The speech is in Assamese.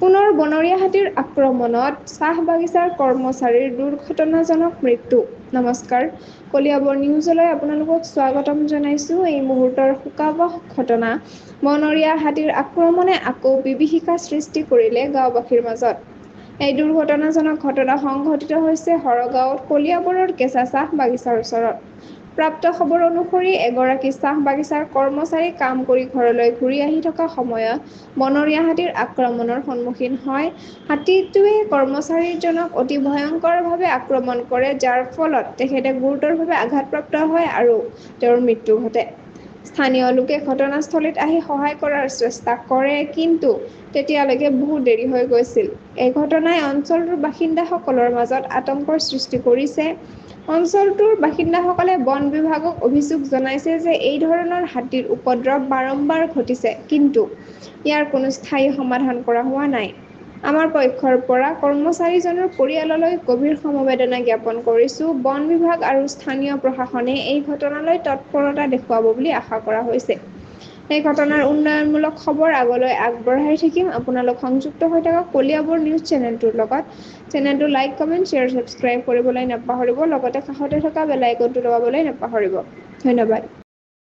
পুনৰ বনৰীয়া হাতীৰ আক্ৰমণত চাহ বাগিচাৰ কৰ্মচাৰীৰ দুৰ্ঘটনাজনক মৃত্যু। নমস্কাৰ, কলিয়াবৰ নিউজলৈ আপোনালোকক স্বাগতম জনাইছো। এই মুহূৰ্তৰ শোকাবহ ঘটনা। বনৰীয়া হাতীৰ আক্ৰমণে আকৌ বিভীষিকা সৃষ্টি কৰিলে গাঁওবাসীৰ মাজত। এই দুৰ্ঘটনাজনক ঘটনা সংঘটিত হৈছে হৰগাঁৱত কলিয়াবৰৰ কেঁচা চাহ বাগিচাৰ ওচৰত। প্ৰাপ্ত খবৰ অনুসৰি এগৰাকী চাহ বাগিচাৰ কৰ্মচাৰী কাম কৰি ঘৰলৈ ঘূৰি আহি থকা সময়ত বনৰীয়া হাতীৰ আক্ৰমণৰ সন্মুখীন হয়। হাতীটোৱে কৰ্মচাৰীজনক অতি ভয়ংকৰভাৱে আক্ৰমণ কৰে, যাৰ ফলত তেখেতে গুৰুতৰভাৱে আঘাতপ্ৰাপ্ত হয় আৰু তেওঁৰ মৃত্যু ঘটে। স্থানীয় লোকে ঘটনাস্থলীত আহি সহায় কৰাৰ চেষ্টা কৰে, কিন্তু তেতিয়ালৈকে বহু দেৰি হৈ গৈছিল। এই ঘটনাই অঞ্চলটোৰ বাসিন্দাসকলৰ মাজত আতংকৰ সৃষ্টি কৰিছে। অঞ্চলটোৰ বাসিন্দাসকলে বন বিভাগক অভিযোগ জনাইছে যে এই ধৰণৰ হাতীৰ উপদ্ৰৱ বাৰম্বাৰ ঘটিছে, কিন্তু ইয়াৰ কোনো স্থায়ী সমাধান কৰা হোৱা নাই। আমাৰ পক্ষৰ পৰা কৰ্মচাৰীজনৰ পৰিয়াললৈ গভীৰ সমবেদনা জ্ঞাপন কৰিছো। বন বিভাগ আৰু স্থানীয় প্ৰশাসনে এই ঘটনালৈ তৎপৰতা দেখুৱাব বুলি আশা কৰা হৈছে। এই ঘটনাৰ উন্নয়নমূলক খবৰ আগলৈ আগবঢ়াই থাকিম। আপোনালোক সংযুক্ত হৈ থাকক কলিয়াবৰ নিউজ চেনেলটোৰ লগত। চেনেলটো লাইক, কমেণ্ট, শ্বেয়াৰ, ছাবস্ক্ৰাইব কৰিবলৈ নাপাহৰিব। লগতে কাষতে থকা বেল আইকনটো দবাবলৈ নাপাহৰিব। ধন্যবাদ।